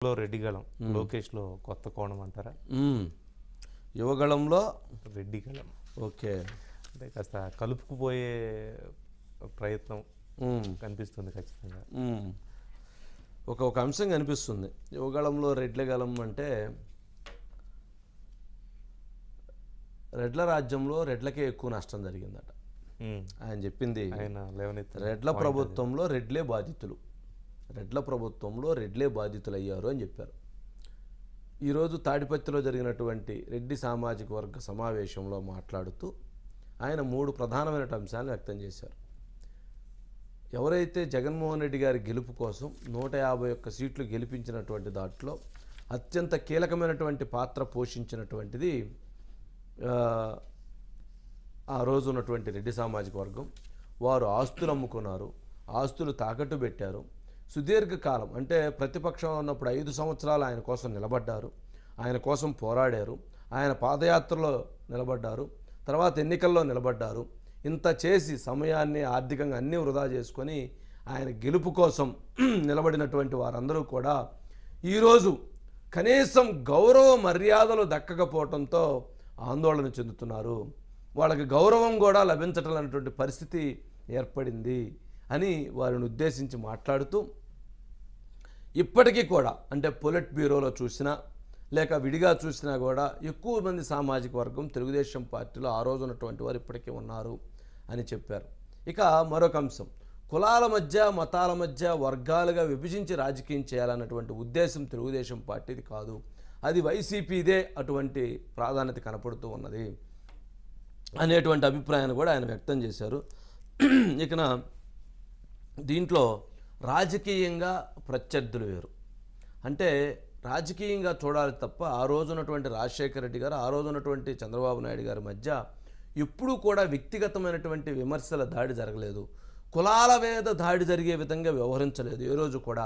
రెడ్డిగళం లోకేష్లో కొత్త కోణం అంటారా? యువగళంలో రెడ్డిగళం ఓకే, అంటే కాస్త కలుపుకుపోయే ప్రయత్నం కనిపిస్తుంది ఖచ్చితంగా. ఒక అంశం కనిపిస్తుంది యువగళంలో రెడ్లగళం అంటే రెడ్ల రాజ్యంలో రెడ్లకే ఎక్కువ నష్టం జరిగిందట. ఆయన చెప్పింది రెడ్ల ప్రభుత్వంలో రెడ్లే బాధితులు, రెడ్ల ప్రభుత్వంలో రెడ్లే బాధితులు అయ్యారు అని చెప్పారు. ఈరోజు తాడిపత్రిలో జరిగినటువంటి రెడ్డి సామాజిక వర్గ సమావేశంలో మాట్లాడుతూ ఆయన 3 ప్రధానమైన అంశాలను వ్యక్తం చేశారు. ఎవరైతే జగన్మోహన్ రెడ్డి గారి గెలుపు కోసం 151 సీట్లు గెలిపించినటువంటి దాంట్లో అత్యంత కీలకమైనటువంటి పాత్ర పోషించినటువంటిది ఆ రోజు ఉన్నటువంటి రెడ్డి సామాజిక వర్గం. వారు ఆస్తులు అమ్ముకున్నారు, ఆస్తులు తాకట్టు పెట్టారు. సుదీర్ఘకాలం అంటే ప్రతిపక్షంలో ఉన్నప్పుడు 5 సంవత్సరాలు ఆయన కోసం నిలబడ్డారు, ఆయన కోసం పోరాడారు, ఆయన పాదయాత్రలో నిలబడ్డారు, తర్వాత ఎన్నికల్లో నిలబడ్డారు. ఇంత చేసి సమయాన్ని ఆర్థికంగా అన్నీ వృధా చేసుకొని ఆయన గెలుపు కోసం నిలబడినటువంటి వారందరూ కూడా ఈరోజు కనీసం గౌరవ మర్యాదలు దక్కకపోవడంతో ఆందోళన చెందుతున్నారు. వాళ్ళకి గౌరవం కూడా లభించటం అనేటువంటి పరిస్థితి ఏర్పడింది అని వారిని ఉద్దేశించి మాట్లాడుతూ, ఇప్పటికీ కూడా అంటే పొలిట్ బ్యూరోలో చూసినా లేక విడిగా చూసినా కూడా ఎక్కువ మంది సామాజిక వర్గం తెలుగుదేశం పార్టీలో ఆ రోజు ఉన్నటువంటి వారు ఇప్పటికీ ఉన్నారు అని చెప్పారు. ఇక మరొక అంశం, కులాల మధ్య మతాల మధ్య వర్గాలుగా విభజించి రాజకీయం చేయాలన్నటువంటి ఉద్దేశం తెలుగుదేశం పార్టీది కాదు, అది వైసీపీదే అటువంటి ప్రాధాన్యత కనపడుతూ ఉన్నది అనేటువంటి అభిప్రాయాన్ని కూడా ఆయన వ్యక్తం చేశారు. ఇకన దీంట్లో రాజకీయంగా ప్రత్యర్థులు వేరు, అంటే రాజకీయంగా చూడాలి తప్ప ఆ రోజు ఉన్నటువంటి రాజశేఖర రెడ్డి గారు, ఆ రోజు ఉన్నటువంటి చంద్రబాబు నాయుడు గారి మధ్య ఎప్పుడూ కూడా వ్యక్తిగతమైనటువంటి విమర్శల దాడి జరగలేదు, కులాల మీద దాడి జరిగే విధంగా వ్యవహరించలేదు ఏ రోజు కూడా.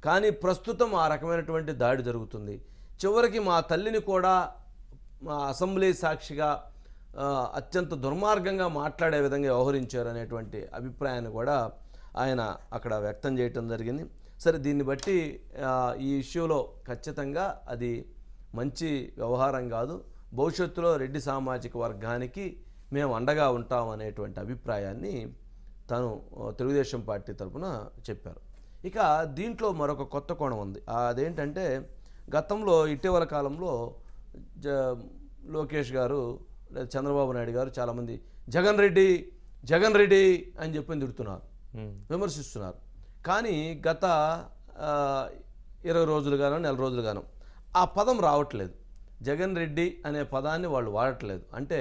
కానీ ప్రస్తుతం ఆ రకమైనటువంటి దాడి జరుగుతుంది. చివరికి మా తల్లిని కూడా మా అసెంబ్లీ సాక్షిగా అత్యంత దుర్మార్గంగా మాట్లాడే విధంగా వ్యవహరించారు అనేటువంటి అభిప్రాయాన్ని కూడా ఆయన అక్కడ వ్యక్తం చేయటం జరిగింది. సరే, దీన్ని బట్టి ఈ ఇష్యూలో ఖచ్చితంగా అది మంచి వ్యవహారం కాదు, భవిష్యత్తులో రెడ్డి సామాజిక వర్గానికి మేము అండగా ఉంటాం అనేటువంటి అభిప్రాయాన్ని తను తెలుగుదేశం పార్టీ తరఫున చెప్పారు. ఇక దీంట్లో మరొక కొత్త కోణం ఉంది. అదేంటంటే గతంలో ఇటీవల కాలంలో లోకేష్ గారు లేదా చంద్రబాబు నాయుడు గారు చాలామంది జగన్ రెడ్డి అని చెప్పి తిడుతున్నారు, విమర్శిస్తున్నారు. కానీ గత 20 రోజులుగానో నెల రోజులుగానో ఆ పదం రావట్లేదు, జగన్ రెడ్డి అనే పదాన్ని వాళ్ళు వాడట్లేదు. అంటే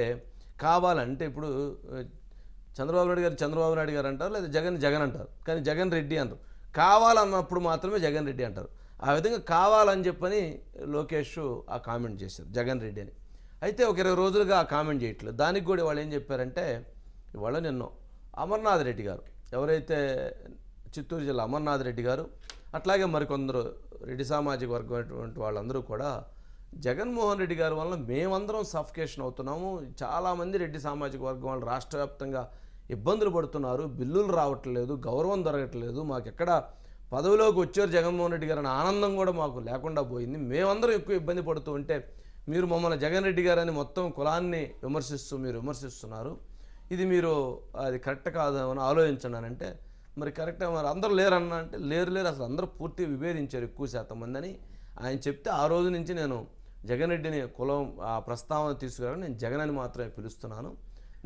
కావాలంటే ఇప్పుడు చంద్రబాబు నాయుడు గారు అంటారు, లేదా జగన్ అంటారు, కానీ జగన్ రెడ్డి అంటారు. కావాలన్నప్పుడు మాత్రమే జగన్ రెడ్డి అంటారు. ఆ విధంగా కావాలని చెప్పని లోకేష్ ఆ కామెంట్ చేశారు జగన్ రెడ్డి అని. అయితే ఒక 20 రోజులుగా ఆ కామెంట్ చేయట్లేదు. దానికి కూడా వాళ్ళు ఏం చెప్పారంటే, ఇవాళ నిన్న అమర్నాథ్ రెడ్డి గారు, ఎవరైతే చిత్తూరు జిల్లా అమర్నాథ్ రెడ్డి గారు, అట్లాగే మరికొందరు రెడ్డి సామాజిక వర్గం అటువంటి వాళ్ళందరూ కూడా జగన్మోహన్ రెడ్డి గారి వలన మేమందరం సఫికేషన్ అవుతున్నాము, చాలామంది రెడ్డి సామాజిక వర్గం వాళ్ళు రాష్ట్ర వ్యాప్తంగా ఇబ్బందులు పడుతున్నారు, బిల్లులు రావట్లేదు, గౌరవం దొరకట్లేదు, మాకు ఎక్కడ పదవిలోకి వచ్చారు జగన్మోహన్ రెడ్డి గారు అనే ఆనందం కూడా మాకు లేకుండా పోయింది, మేమందరం ఎక్కువ ఇబ్బంది పడుతూ ఉంటే మీరు మమ్మల్ని జగన్ రెడ్డి గారని మొత్తం కులాన్ని మీరు విమర్శిస్తున్నారు, ఇది మీరు అది కరెక్ట్ కాదు అని ఆలోచించండి అని అంటే, మరి కరెక్ట్గా మరి అందరూ లేరన్నా అంటే లేరు అసలు అందరూ పూర్తిగా విభేదించారు ఎక్కువ శాతం మంది అని ఆయన చెప్తే, ఆ రోజు నుంచి నేను జగన్ రెడ్డిని కులం ఆ ప్రస్తావన తీసుకురాని నేను జగన్ అని మాత్రమే పిలుస్తున్నాను,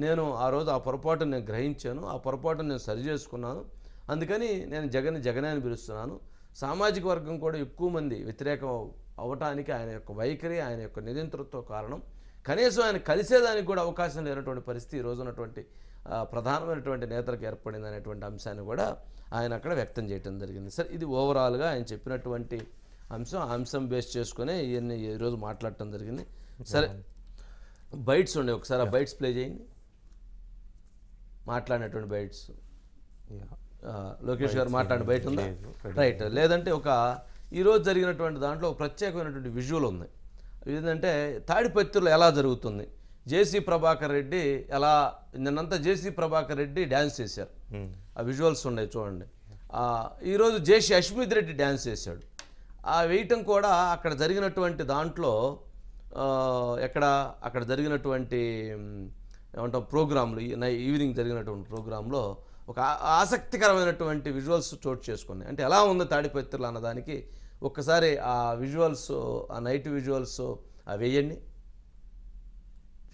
నేను ఆ రోజు ఆ పొరపాటును నేను గ్రహించాను, ఆ పొరపాటును నేను సరి చేసుకున్నాను, అందుకని నేను జగనే అని పిలుస్తున్నాను. సామాజిక వర్గం కూడా ఎక్కువ మంది వ్యతిరేకం అవటానికి ఆయన యొక్క వైఖరి, ఆయన యొక్క నియంతృత్వ కారణం. కనీసం ఆయన కలిసేదానికి కూడా అవకాశం లేనటువంటి పరిస్థితి ఈరోజు ఉన్నటువంటి ప్రధానమైనటువంటి నేతలకు ఏర్పడింది అనేటువంటి అంశాన్ని కూడా ఆయన అక్కడ వ్యక్తం చేయడం జరిగింది. సరే, ఇది ఓవరాల్గా ఆయన చెప్పినటువంటి అంశం బేస్ చేసుకునే ఇవన్నీ ఈరోజు మాట్లాడటం జరిగింది. సరే, బైట్స్ ఉండే ఒకసారి ఆ బైట్స్ ప్లే చేయండి, మాట్లాడినటువంటి బైట్స్. లోకేష్ గారు మాట్లాడిన బయట ఉందా? రైట్. లేదంటే ఈరోజు జరిగినటువంటి దాంట్లో ఒక ప్రత్యేకమైనటువంటి విజువల్ ఉంది. ఏంటంటే తాడిపత్రిలో ఎలా జరుగుతుంది, జేసీ ప్రభాకర్ రెడ్డి ఎలా నిన్నంతా జేసీ ప్రభాకర్ రెడ్డి డ్యాన్స్ చేశారు, ఆ విజువల్స్ ఉన్నాయి చూడండి. ఈరోజు జేసీ అశ్మిత్ రెడ్డి డ్యాన్స్ చేశాడు. ఆ వేయటం కూడా అక్కడ జరిగినటువంటి దాంట్లో అక్కడ జరిగినటువంటి ఏమంటాం ప్రోగ్రాంలు, ఈవినింగ్ జరిగినటువంటి ప్రోగ్రాంలో ఒక ఆసక్తికరమైనటువంటి విజువల్స్ చోటు చేసుకున్నాయి. అంటే ఎలా ఉంది తాడిపత్రులు అన్నదానికి ఒక్కసారి ఆ విజువల్స్, ఆ నైట్ విజువల్స్ అవి వేయండి.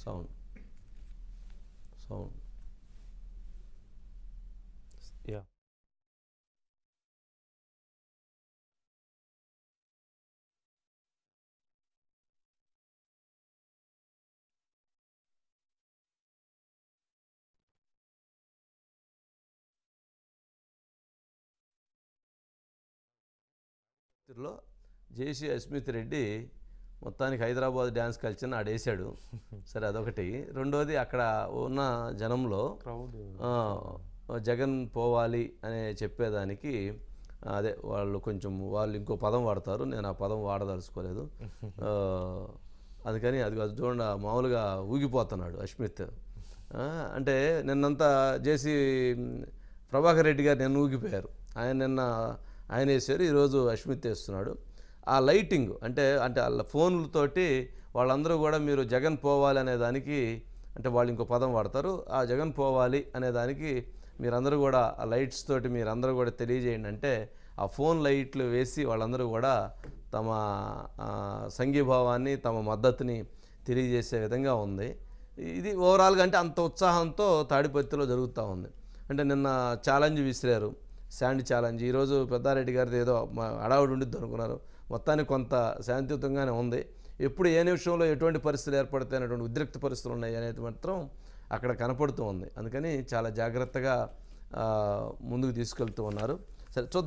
సౌండ్ యా లో జేసీ అస్మిత్ రెడ్డి మొత్తానికి హైదరాబాద్ డ్యాన్స్ కల్చర్ని ఆడేశాడు. సరే అదొకటి. రెండోది అక్కడ ఉన్న జనంలో క్రౌడ్ జగన్ పోవాలి అనే చెప్పేదానికి అదే వాళ్ళు ఇంకో పదం వాడతారు, నేను ఆ పదం వాడదలుచుకోలేదు. అందుకని అది చూడండి మామూలుగా ఊగిపోతున్నాడు అస్మిత్. అంటే నిన్నంతా జేసీ ప్రభాకర్ రెడ్డి గారు నిన్న ఊగిపోయారు, ఆయన వేసారు, ఈరోజు అస్మిత్ వేస్తున్నాడు. ఆ లైటింగ్ అంటే వాళ్ళ ఫోన్లతోటి వాళ్ళందరూ కూడా మీరు జగన్ పోవాలి అనే దానికి, అంటే వాళ్ళు ఇంకో పదం వాడతారు, ఆ జగన్ పోవాలి అనే దానికి మీరందరూ కూడా ఆ లైట్స్ తోటి మీరందరూ కూడా తెలియజేయండి అంటే ఆ ఫోన్ లైట్లు వేసి వాళ్ళందరూ కూడా తమ సంఘీభావాన్ని, తమ మద్దతుని తెలియజేసే విధంగా ఉంది. ఇది ఓవరాల్గా అంటే అంత ఉత్సాహంతో తాడిపత్రిలో జరుగుతూ ఉంది. అంటే నిన్న ఛాలెంజ్ విసిరారు, శాండ్ ఛాలెంజ్. ఈరోజు పెద్దారెడ్డి గారిది ఏదో హడావుడి ఉండిద్ది అనుకున్నారు, మొత్తానికి కొంత శాంతియుతంగానే ఉంది. ఎప్పుడు ఏ నిమిషంలో ఎటువంటి పరిస్థితులు ఏర్పడతాయి అనేటువంటి ఉద్రిక్త పరిస్థితులు ఉన్నాయి అనేది మాత్రం అక్కడ కనపడుతూ ఉంది. అందుకని చాలా జాగ్రత్తగా ముందుకు తీసుకెళ్తూ ఉన్నారు. సరే చూద్దాం.